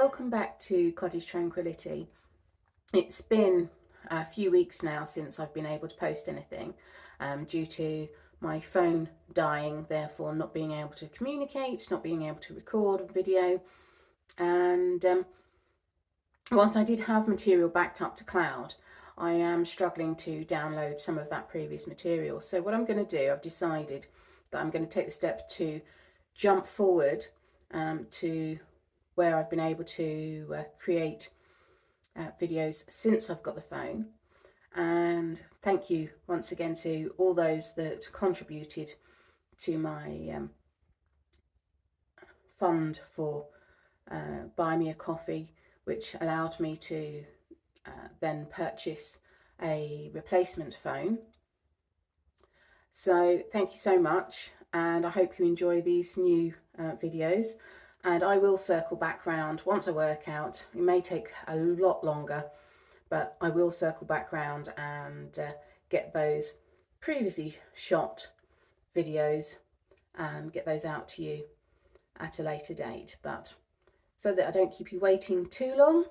welcome back to Cottage Tranquility. It's been a few weeks now since I've been able to post anything due to my phone dying, therefore not being able to communicate, not being able to record video. And whilst I did have material backed up to cloud, I am struggling to download some of that previous material. So what I'm going to do, I've decided that I'm going to take the step to jump forward to where I've been able to create videos since I've got the phone. And thank you once again to all those that contributed to my fund for Buy Me a Coffee, which allowed me to then purchase a replacement phone. So thank you so much, and I hope you enjoy these new videos. And I will circle back round once I work out. It may take a lot longer, but I will circle back round and get those previously shot videos and get those out to you at a later date. But so that I don't keep you waiting too long,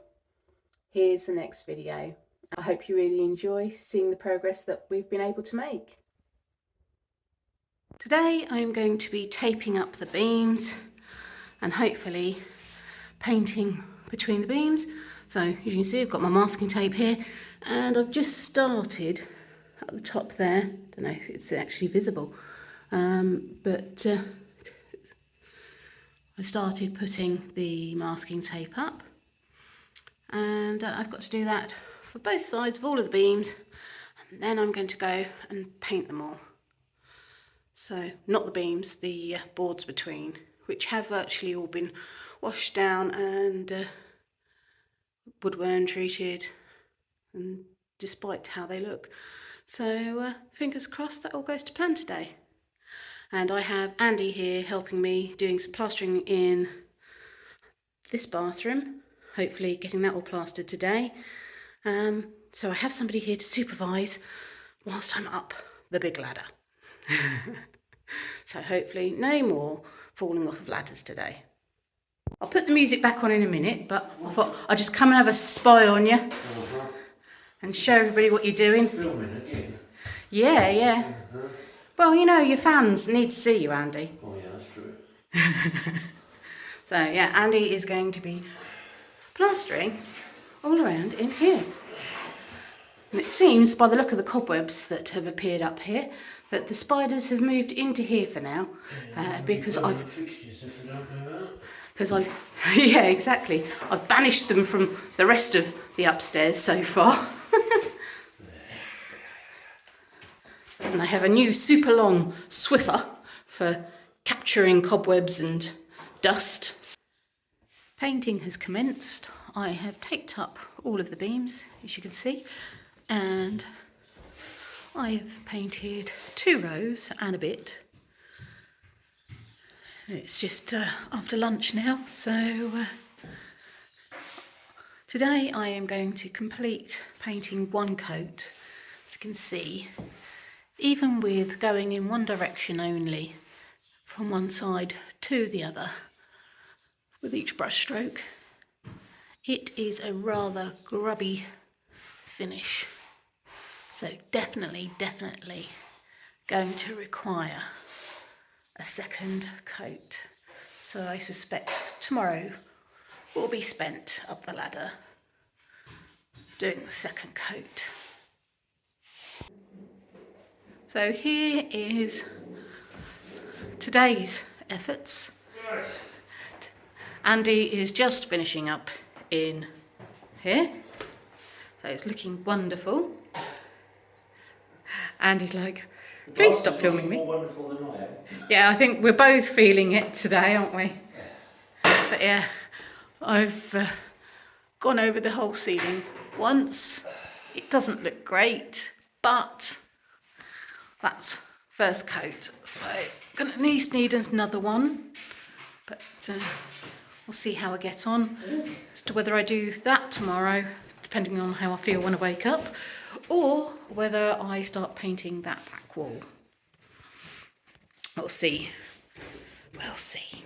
here's the next video. I hope you really enjoy seeing the progress that we've been able to make. Today I'm going to be taping up the beams and hopefully painting between the beams. So as you can see, I've got my masking tape here, and I've just started at the top there. Don't know if it's actually visible, but I started putting the masking tape up, and I've got to do that for both sides of all of the beams, and then I'm going to go and paint them all. So not the beams, the boards between, which have virtually all been washed down and woodworm treated, and despite how they look. So fingers crossed that all goes to plan today. And I have Andy here helping me doing some plastering in this bathroom, hopefully getting that all plastered today. So I have somebody here to supervise whilst I'm up the big ladder. So hopefully no more falling off of ladders today. I'll put the music back on in a minute, but I thought I'd just come and have a spy on you and show everybody what you're doing. Filming again? Yeah. Well, you know, your fans need to see you, Andy. Oh yeah, that's true. So yeah, Andy is going to be plastering all around in here. And it seems, by the look of the cobwebs that have appeared up here, that the spiders have moved into here for now, because I've fixtures if they don't know that. Because yeah, exactly. I've banished them from the rest of the upstairs so far. And I have a new super long Swiffer for capturing cobwebs and dust. Painting has commenced. I have taped up all of the beams, as you can see, and I have painted 2 rows and a bit. It's just after lunch now, so today I am going to complete painting 1 coat. As you can see, even with going in one direction only, from one side to the other, with each brush stroke, it is a rather grubby finish. So definitely going to require a second coat. So I suspect tomorrow will be spent up the ladder doing the second coat. So here is today's efforts. Andy is just finishing up in here, so it's looking wonderful. Andy's like, please stop filming me. More wonderful than I am. Yeah, I think we're both feeling it today, aren't we? But yeah, I've gone over the whole ceiling once. It doesn't look great, but that's first coat. So gonna at least need another one, but we'll see how I get on as to whether I do that tomorrow, depending on how I feel when I wake up, or whether I start painting that back wall. We'll see. We'll see.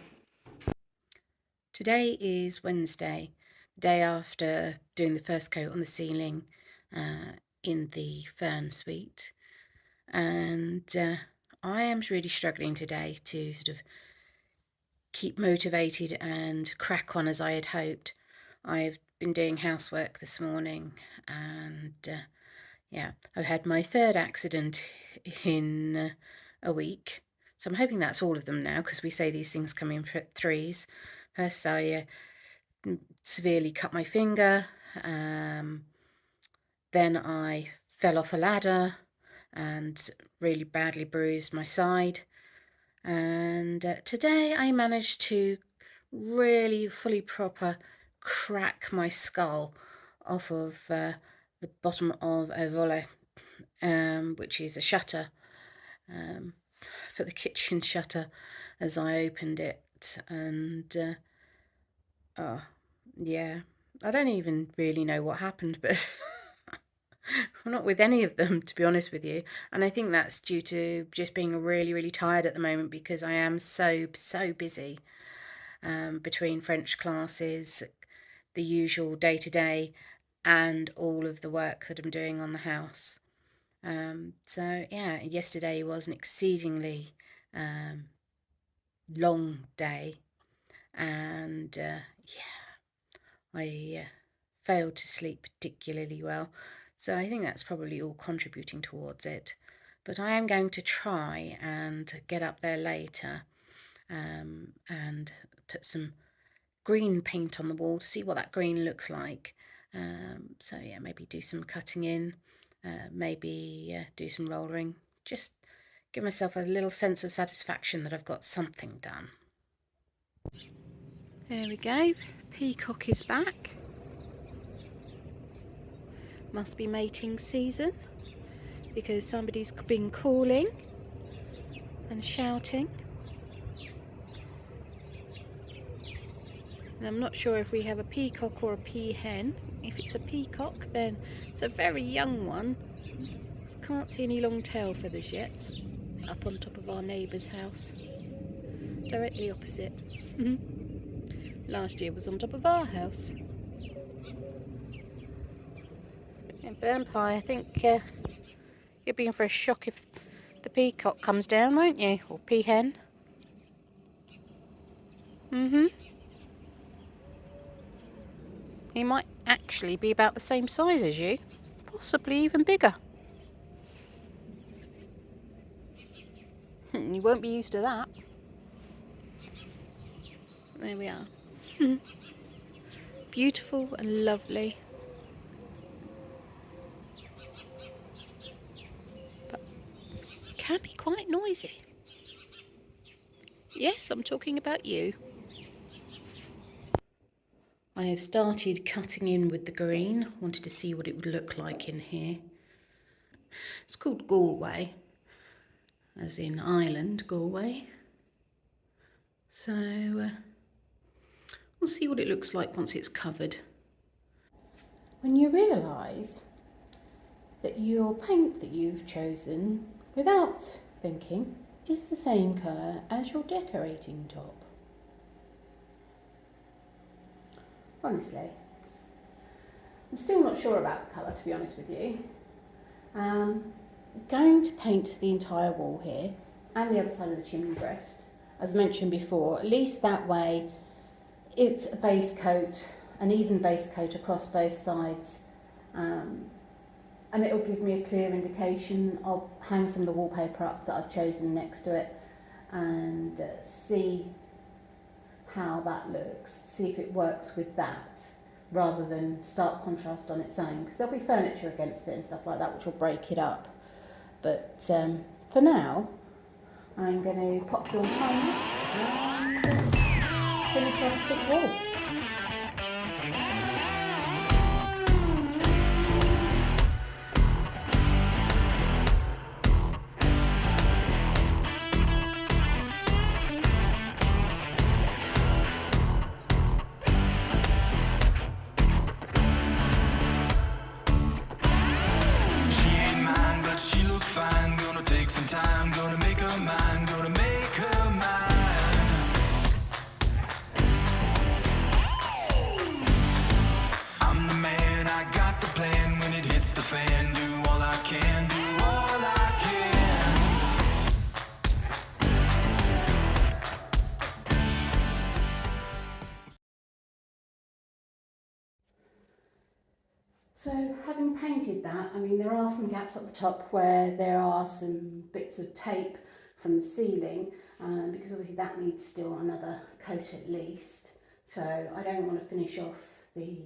Today is Wednesday, the day after doing the first coat on the ceiling in the Fern Suite, and I am really struggling today to sort of keep motivated and crack on as I had hoped. I've been doing housework this morning, and I've had my third accident in a week. So I'm hoping that's all of them now, because we say these things come in for threes. First, I severely cut my finger. Then I fell off a ladder and really badly bruised my side. And today I managed to really fully proper crack my skull off of the bottom of a volet, which is a shutter for the kitchen shutter, as I opened it. And I don't even really know what happened, but I'm not with any of them, to be honest with you. And I think that's due to just being really, really tired at the moment, because I am so busy between French classes, the usual day-to-day, and all of the work that I'm doing on the house. So yeah, yesterday was an exceedingly long day, and I failed to sleep particularly well. So I think that's probably all contributing towards it. But I am going to try and get up there later and put some green paint on the wall to see what that green looks like. So yeah, maybe do some cutting in, maybe do some rollering. Just give myself a little sense of satisfaction that I've got something done. There we go, peacock is back. Must be mating season, because somebody's been calling and shouting. And I'm not sure if we have a peacock or a peahen. If it's a peacock, then it's a very young one. Can't see any long tail feathers yet. Up on top of our neighbour's house, directly opposite. Last year was on top of our house. And burn pie, I think you'll be in for a shock if the peacock comes down, won't you? Or peahen. He might actually be about the same size as you, possibly even bigger. You won't be used to that. There we are. Beautiful and lovely. But can be quite noisy. Yes, I'm talking about you. I have started cutting in with the green. Wanted to see what it would look like in here. It's called Galway, as in Ireland, Galway. So we'll see what it looks like once it's covered. When you realise that your paint that you've chosen, without thinking, is the same colour as your decorating top. Honestly, I'm still not sure about the colour, to be honest with you. I'm going to paint the entire wall here and the other side of the chimney breast, as mentioned before. At least that way it's a base coat, an even base coat across both sides, and it will give me a clear indication. I'll hang some of the wallpaper up that I've chosen next to it and see how that looks, see if it works with that, rather than stark contrast on its own, because there'll be furniture against it and stuff like that which will break it up. But for now, I'm going to pop you on time lapse and finish off this wall. So having painted that, I mean there are some gaps at the top where there are some bits of tape from the ceiling, because obviously that needs still another coat at least. So I don't want to finish off the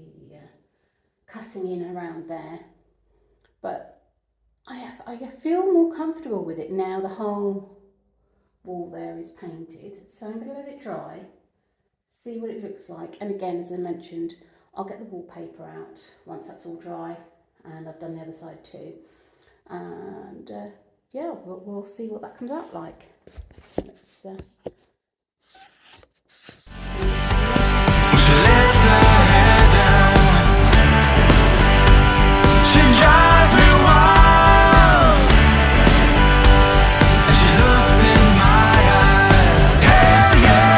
cutting in around there. But I feel more comfortable with it now the whole wall there is painted. So I'm going to let it dry, see what it looks like. And again, as I mentioned, I'll get the wallpaper out once that's all dry and I've done the other side too. And yeah, we'll see what that comes out like. Let's She lets her hair down. She drives me wild. And she looks in my eyes. Hell yeah!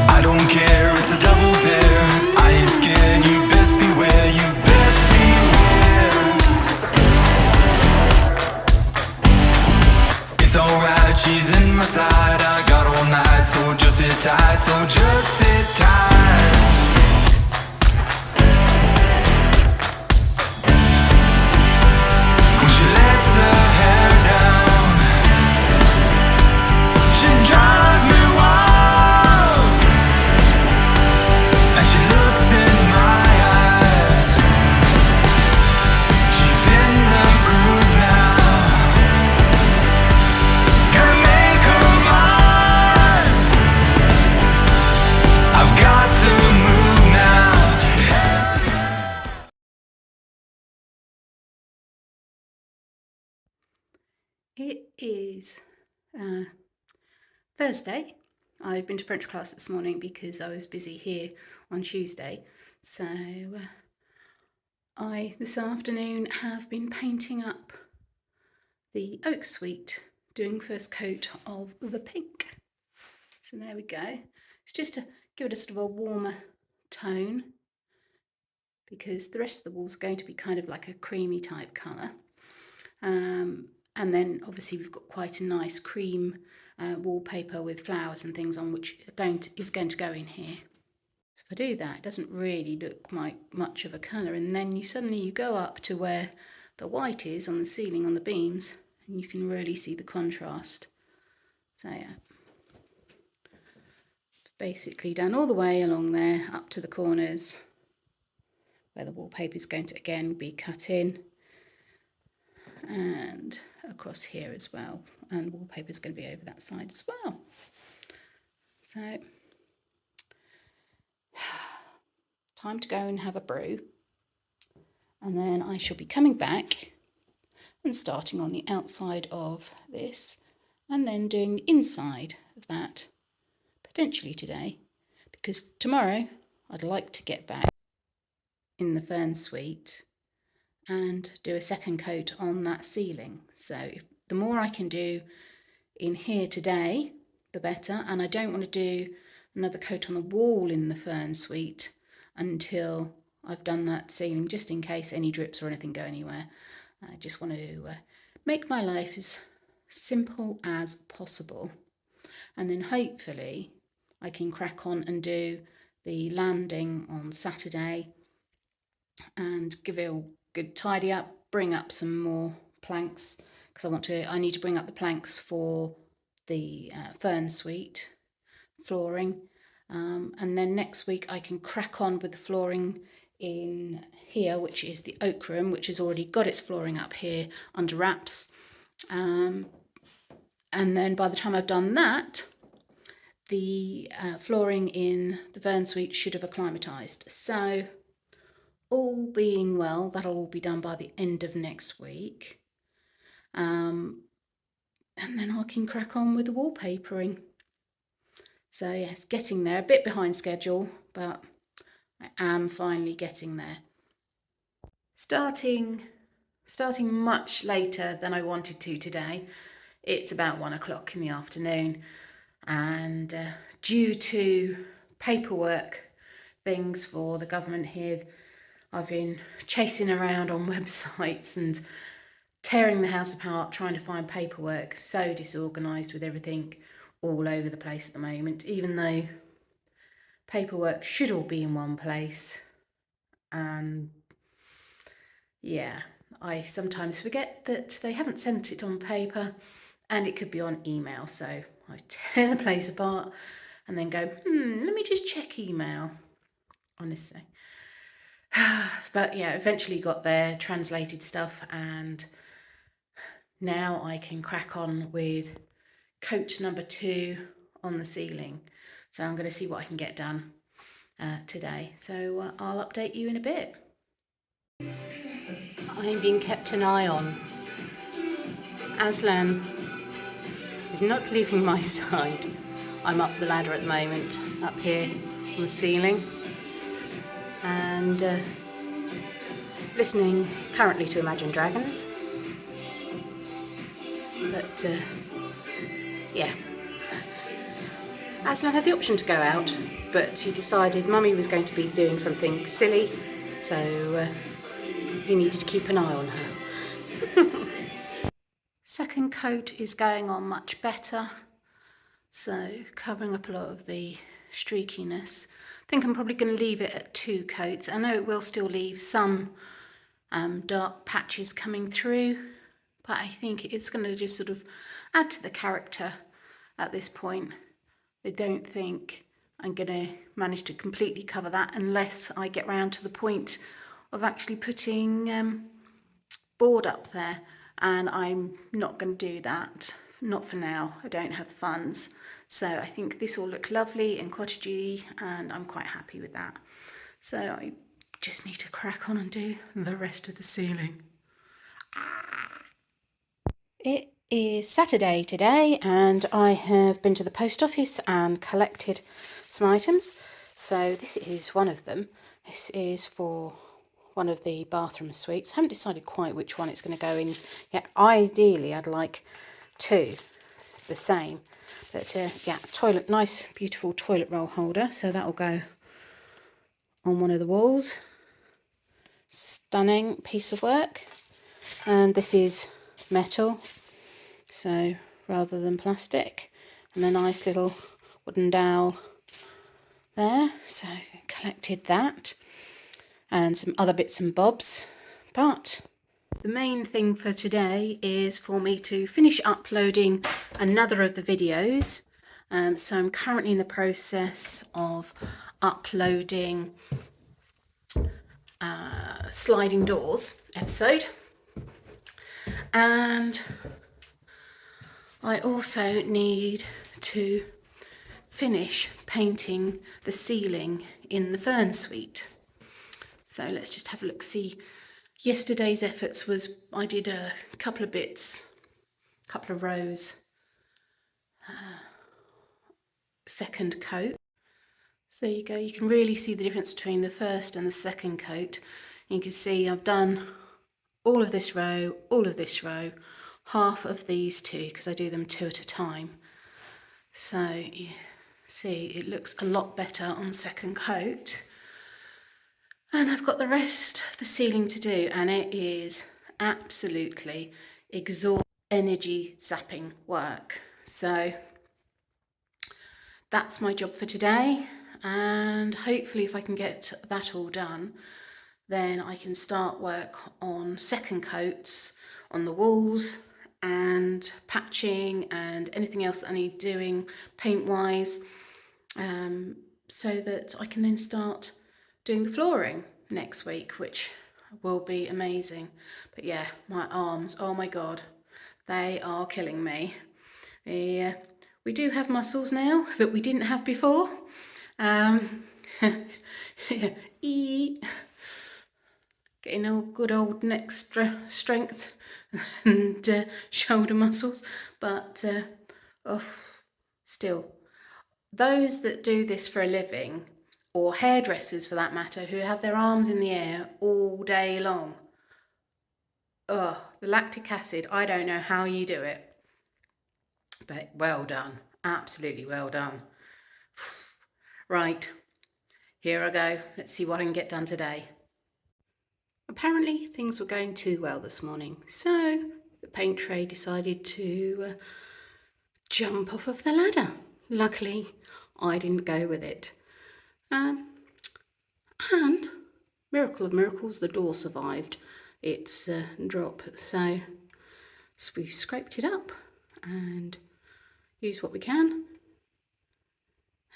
I don't care, it's a double dare. I ain't scared, you best beware, you best beware. It's alright, she's in my side. I got all night, so just sit tight, so just sit tight. When she lets her hair down, she drives me wild. And she looks in my eyes. She's in the groove now. Gonna make her mine. I've got to move now. It is Thursday. I've been to French class this morning because I was busy here on Tuesday. So I, this afternoon, have been painting up the oak suite, doing first coat of the pink. So there we go. It's just to give it a sort of a warmer tone because the rest of the wall's going to be kind of like a creamy type colour. And then obviously we've got quite a nice cream wallpaper with flowers and things on, which is going to go in here. So if I do that, it doesn't really look like much of a colour, and then you go up to where the white is on the ceiling, on the beams, and you can really see the contrast. So yeah, basically done all the way along there up to the corners where the wallpaper is going to again be cut in, and across here as well, and wallpaper is going to be over that side as well. So time to go and have a brew, and then I shall be coming back and starting on the outside of this and then doing the inside of that potentially today, because tomorrow I'd like to get back in the fern suite and do a second coat on that ceiling. So the more I can do in here today, the better. And I don't want to do another coat on the wall in the fern suite until I've done that ceiling, just in case any drips or anything go anywhere. I just want to make my life as simple as possible. And then hopefully I can crack on and do the landing on Saturday and give it a good tidy up, bring up some more planks, because I need to bring up the planks for the fern suite flooring, and then next week I can crack on with the flooring in here, which is the oak room, which has already got its flooring up here under wraps, and then by the time I've done that, the flooring in the fern suite should have acclimatised. So all being well, that'll all be done by the end of next week. And then I can crack on with the wallpapering. So yes, getting there, a bit behind schedule, but I am finally getting there. Starting much later than I wanted to today. It's about 1 o'clock in the afternoon, and due to paperwork things for the government here. I've been chasing around on websites and tearing the house apart, trying to find paperwork. So disorganised with everything all over the place at the moment, even though paperwork should all be in one place. And yeah, I sometimes forget that they haven't sent it on paper and it could be on email. So I tear the place apart and then go, let me just check email, honestly. But yeah, eventually got there, translated stuff, and now I can crack on with coat number 2 on the ceiling. So I'm going to see what I can get done today. So I'll update you in a bit. I'm being kept an eye on. Aslan is not leaving my side. I'm up the ladder at the moment, up here on the ceiling, and listening currently to Imagine Dragons. But yeah, Aslan had the option to go out, but he decided Mummy was going to be doing something silly, so he needed to keep an eye on her. Second coat is going on much better, so covering up a lot of the streakiness. I think I'm probably going to leave it at 2 coats. I know it will still leave some dark patches coming through, but I think it's going to just sort of add to the character at this point. I don't think I'm going to manage to completely cover that unless I get round to the point of actually putting board up there, and I'm not going to do that, not for now. I don't have the funds, so I think this will look lovely and cottagey, and I'm quite happy with that. So I just need to crack on and do the rest of the ceiling. It is Saturday today, and I have been to the post office and collected some items. So this is one of them. This is for one of the bathroom suites. I haven't decided quite which one it's going to go in yet. Ideally, I'd like 2, the same. But yeah, toilet, nice, beautiful toilet roll holder. So that will go on one of the walls. Stunning piece of work. And this is metal, so rather than plastic. And a nice little wooden dowel there. So collected that. And some other bits and bobs. But the main thing for today is for me to finish uploading another of the videos. So I'm currently in the process of uploading sliding doors episode, and I also need to finish painting the ceiling in the fern suite. So let's just have a look. See, yesterday's efforts was I did a couple of bits, a couple of rows, second coat. So there you go, you can really see the difference between the first and the second coat. You can see I've done all of this row, half of these 2, because I do them 2 at a time. So you see it looks a lot better on second coat. And I've got the rest of the ceiling to do, and it is absolutely exhausting, energy zapping work. So that's my job for today, and hopefully if I can get that all done, then I can start work on second coats on the walls and patching and anything else I need doing paint wise, so that I can then start doing the flooring next week, which will be amazing. But yeah, my arms, oh my god, they are killing me. Yeah, we do have muscles now that we didn't have before. Getting a good old neck strength and shoulder muscles, but still, those that do this for a living, or hairdressers for that matter, who have their arms in the air all day long, the lactic acid, I don't know how you do it, but well done, absolutely well done. Right, here I go. Let's see what I can get done today. Apparently things were going too well this morning, so the paint tray decided to jump off of the ladder. Luckily, I didn't go with it. And, miracle of miracles, the door survived its drop. So we scraped it up and used what we can.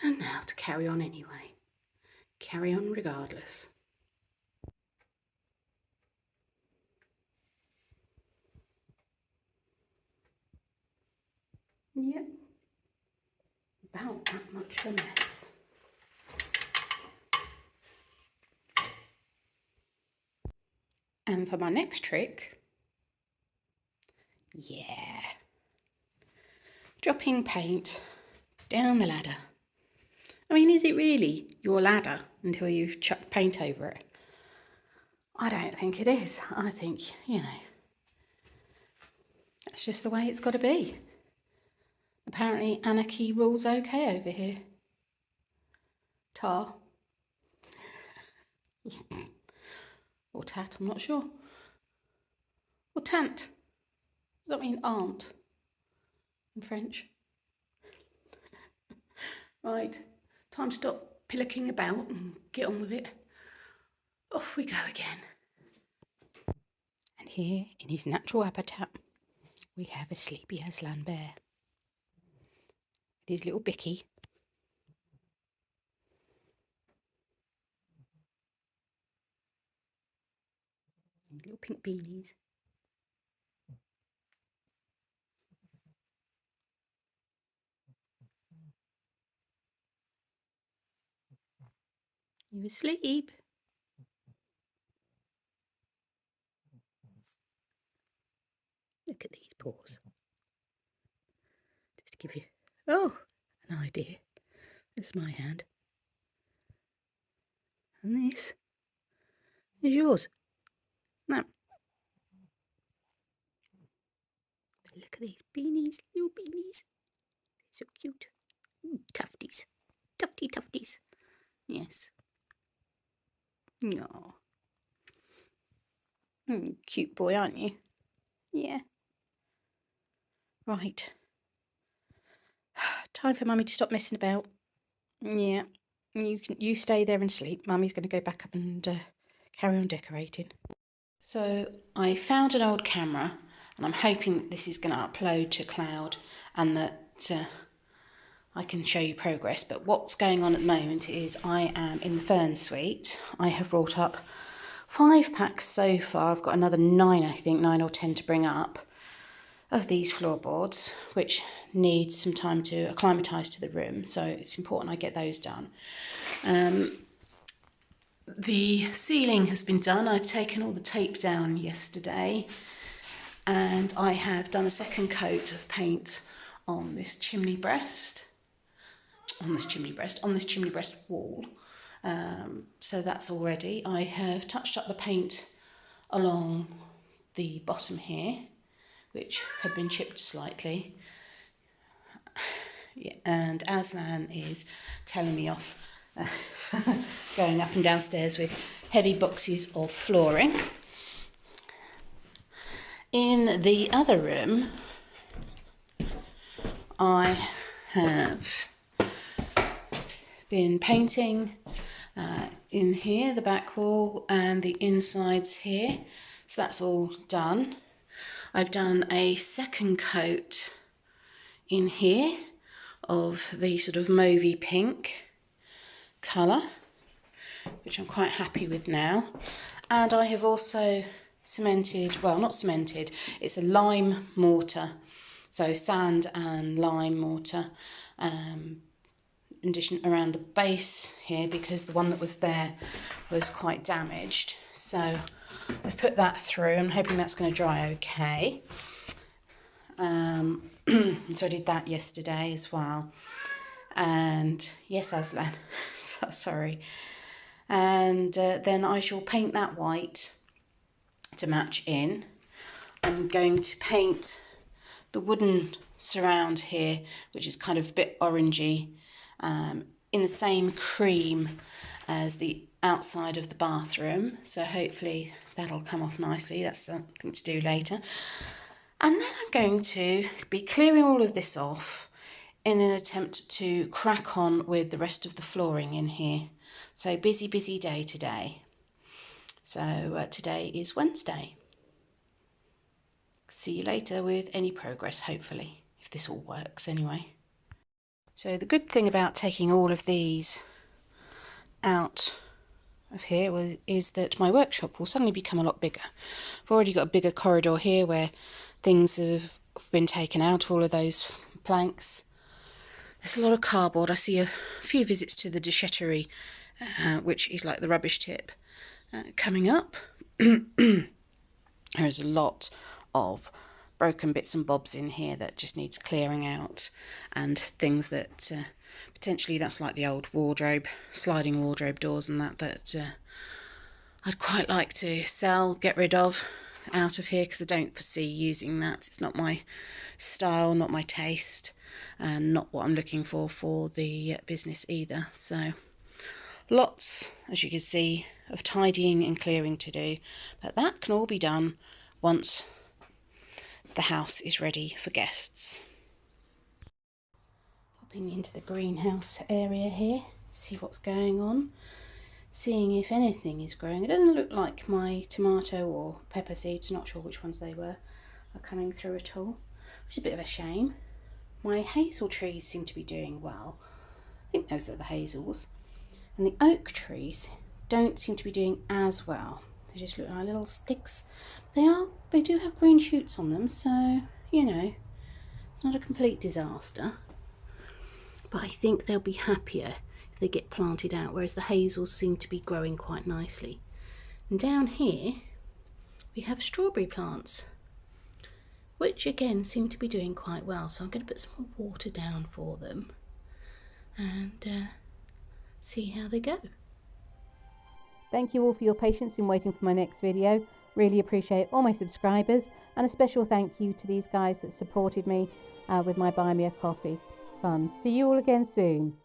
And now to carry on anyway. Carry on regardless. Yep. About that much of a mess. And for my next trick, dropping paint down the ladder. I mean, is it really your ladder until you've chucked paint over it? I don't think it is. I think, that's just the way it's got to be. Apparently anarchy rules okay over here. Tar. Or tat, I'm not sure. Or tant. Does that mean aunt in French? Right, time to stop pillicking about and get on with it. Off we go again. And here, in his natural habitat, we have a sleepy Aslan bear. With his little bicky. His little pink beanies. You asleep? Look at these paws. Just to give you, an idea. This is my hand. And this is yours. Now, look at these beanies, little beanies. They're so cute. Tufties. Tufties. Yes. No. Cute boy, aren't you? Yeah. Right. Time for Mummy to stop messing about. Yeah. You stay there and sleep. Mummy's going to go back up and carry on decorating. So I found an old camera, and I'm hoping that this is going to upload to cloud and that I can show you progress. But what's going on at the moment is I am in the fern suite. I have brought up 5 packs so far. I've got another 9, I think, 9 or 10 to bring up of these floorboards, which need some time to acclimatise to the room. So it's important I get those done. The ceiling has been done. I've taken all the tape down yesterday, and I have done a second coat of paint on this chimney breast wall. So that's all ready. I have touched up the paint along the bottom here, which had been chipped slightly. Yeah, and Aslan is telling me off, going up and downstairs with heavy boxes of flooring. In the other room, I have been painting in here, the back wall and the insides here. So that's all done. I've done a second coat in here of the sort of mauvey pink colour, which I'm quite happy with now. And I have also cemented, well, not cemented, it's a lime mortar, so sand and lime mortar, in addition around the base here, because the one that was there was quite damaged. So I've put that through. I'm hoping that's going to dry okay. So I did that yesterday as well. And yes, Aslan, sorry. And then I shall paint that white to match in. I'm going to paint the wooden surround here, which is kind of a bit orangey, in the same cream as the outside of the bathroom, so hopefully that'll come off nicely. That's something to do later. And then I'm going to be clearing all of this off in an attempt to crack on with the rest of the flooring in here. So busy day today. So today is Wednesday. See you later with any progress, hopefully, if this all works anyway. So the good thing about taking all of these out of here is that my workshop will suddenly become a lot bigger. I've already got a bigger corridor here where things have been taken out, all of those planks. There's a lot of cardboard. I see a few visits to the déchetterie, which is like the rubbish tip, coming up. There's a lot of broken bits and bobs in here that just needs clearing out, and things that potentially that's like the old wardrobe, sliding wardrobe doors and that I'd quite like to sell, get rid of out of here, because I don't foresee using that. It's not my style, not my taste, and not what I'm looking for the business either. So lots, as you can see, of tidying and clearing to do, but that can all be done once the house is ready for guests. Popping into the greenhouse area here, see what's going on, seeing if anything is growing. It doesn't look like my tomato or pepper seeds, not sure which ones they were, are coming through at all, which is a bit of a shame. My hazel trees seem to be doing well. I think those are the hazels. And the oak trees don't seem to be doing as well. They just look like little sticks. They do have green shoots on them, so, you know, it's not a complete disaster. But I think they'll be happier if they get planted out, whereas the hazels seem to be growing quite nicely. And down here, we have strawberry plants, which again seem to be doing quite well. So I'm going to put some more water down for them and see how they go. Thank you all for your patience in waiting for my next video. Really appreciate all my subscribers, and a special thank you to these guys that supported me with my Buy Me a Coffee fund. See you all again soon.